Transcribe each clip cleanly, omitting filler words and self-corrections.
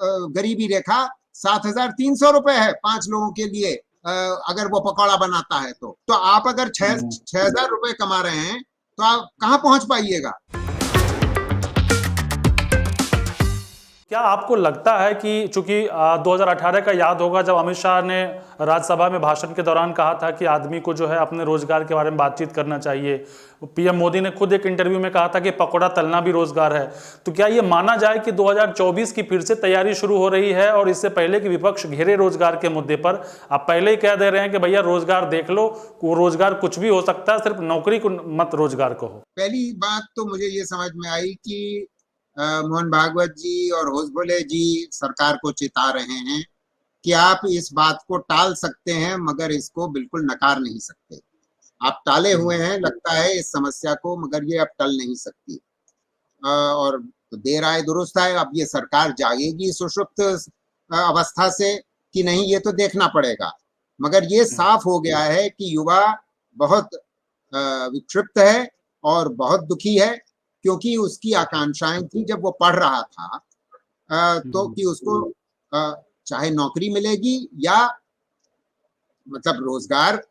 गरीबी रेखा 7,300 रुपए है 5 लोगों के लिए, अगर वो पकौड़ा बनाता है तो आप अगर 6,000 रुपए कमा रहे हैं तो आप कहाँ पहुंच पाइएगा। क्या आपको लगता है कि चूंकि 2018 का याद होगा जब अमित शाह ने राज्यसभा में भाषण के दौरान कहा था कि आदमी को जो है अपने रोजगार के बारे में बातचीत करना चाहिए, पीएम मोदी ने खुद एक इंटरव्यू में कहा था कि पकौड़ा तलना भी रोजगार है, तो क्या ये माना जाए कि 2024 की फिर से तैयारी शुरू हो रही है और इससे पहले कि विपक्ष घेरे रोजगार के मुद्दे पर आप पहले ही कह दे रहे हैं कि भैया रोजगार देख लो, वो रोजगार कुछ भी हो सकता है, सिर्फ नौकरी को मत रोजगार कहो। पहली बात तो मुझे ये समझ में आई कि मोहन भागवत जी और होसबोले जी सरकार को चिता रहे हैं कि आप इस बात को टाल सकते हैं मगर इसको बिल्कुल नकार नहीं सकते। आप टाले हुए हैं लगता है इस समस्या को, मगर ये अब टल नहीं सकती। और देर आए दुरुस्त आए, अब ये सरकार जागेगी सुषुप्त अवस्था से कि नहीं, ये तो देखना पड़ेगा। मगर ये साफ हो गया है कि युवा बहुत विक्षिप्त है और बहुत दुखी है, क्योंकि उसकी आकांक्षाएं थी जब वो पढ़ रहा था तो कि उसको चाहे नौकरी मिलेगी या मतलब रोजगार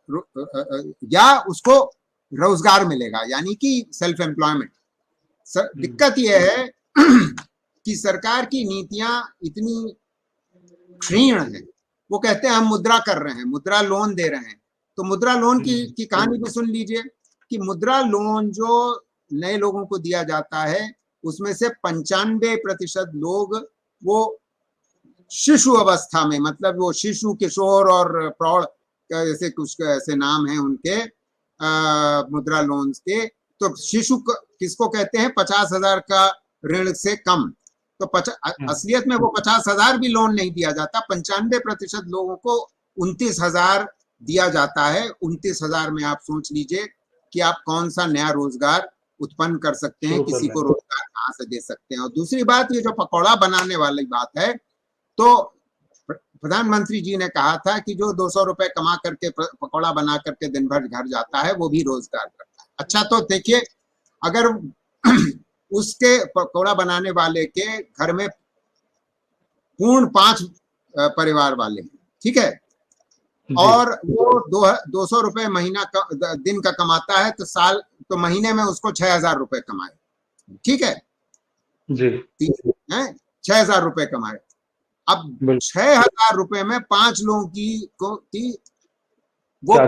या उसको रोजगार मिलेगा, यानी कि सेल्फ एम्प्लॉयमेंट। दिक्कत यह है कि सरकार की नीतियां इतनी क्षीण है। वो कहते हैं हम मुद्रा कर रहे हैं, मुद्रा लोन दे रहे हैं, तो मुद्रा लोन की कहानी भी सुन लीजिए कि मुद्रा लोन जो नए लोगों को दिया जाता है उसमें से 95% लोग वो शिशु अवस्था में, मतलब वो शिशु, किशोर और प्रौढ़ जैसे कुछ ऐसे नाम हैं उनके मुद्रा लोन के। तो शिशु किसको कहते हैं? 50,000 का ऋण से कम। तो असलियत में वो 50,000 भी लोन नहीं दिया जाता। 95% लोगों को 29,000 दिया जाता है। 29,000 में आप सोच लीजिए कि आप कौन सा नया रोजगार उत्पन्न कर सकते हैं, किसी को रोजगार कहाँ से दे सकते हैं। और दूसरी बात, ये जो पकौड़ा बनाने वाली बात है, तो प्रधानमंत्री जी ने कहा था कि जो 200 रुपए कमा करके पकौड़ा बना करके दिन भर घर जाता है वो भी रोजगार करता है। अच्छा, तो देखिए, अगर उसके पकौड़ा बनाने वाले के घर में पूर्ण 5 परिवार वाले हैं, ठीक है, और वो 200 रुपए महीना दिन का कमाता है, तो महीने में उसको 6,000 रुपए कमाए, ठीक है जी, 6,000 रुपए कमाए। अब 6,000 रुपए में 5 लोगों की वो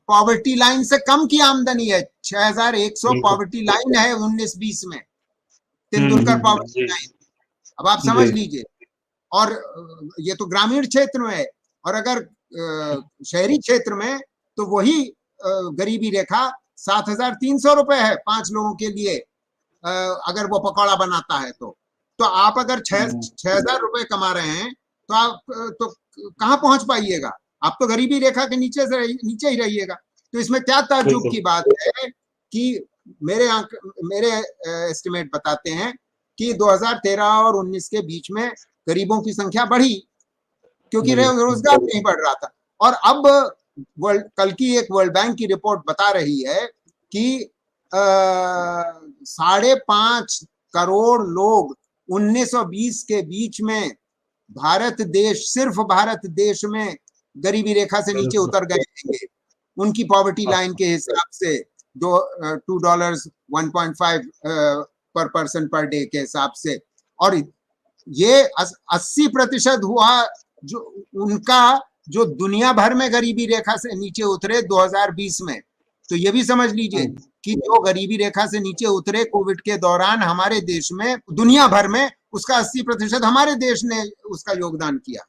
पॉवर्टी लाइन से कम की आमदनी है। 6,100 पॉवर्टी लाइन है 19-20 में, तेंदुलकर पॉवर्टी लाइन। अब आप समझ लीजिए, और ये तो ग्रामीण क्षेत्र में है, और अगर शहरी क्षेत्र में तो वही गरीबी रेखा 7,300 रुपए है 5 लोगों के लिए, अगर वो पकौड़ा बनाता है तो आप अगर 6,000 रुपए कमा रहे हैं तो आप तो कहाँ पहुंच पाइएगा? आप तो गरीबी रेखा के नीचे ही रहिएगा। तो इसमें क्या ताज्जुब की बात है कि मेरे एस्टिमेट बताते हैं कि 2013 और 19 के बीच में गरीबों की संख्या बढ़ी, क्योंकि रोजगार नहीं बढ़ रहा था। और अब कल की एक वर्ल्ड बैंक की रिपोर्ट बता रही है कि 5.5 करोड़ लोग 1920 के बीच में सिर्फ भारत देश में गरीबी रेखा से नीचे उतर गए होंगे, उनकी पॉवर्टी लाइन के हिसाब से $2 1.5 पर पर्सन पर डे के हिसाब से। और ये 80% हुआ जो उनका जो दुनिया भर में गरीबी रेखा से नीचे उतरे 2020 में। तो ये भी समझ लीजिए कि जो गरीबी रेखा से नीचे उतरे कोविड के दौरान हमारे देश में, दुनिया भर में उसका 80% हमारे देश ने उसका योगदान किया।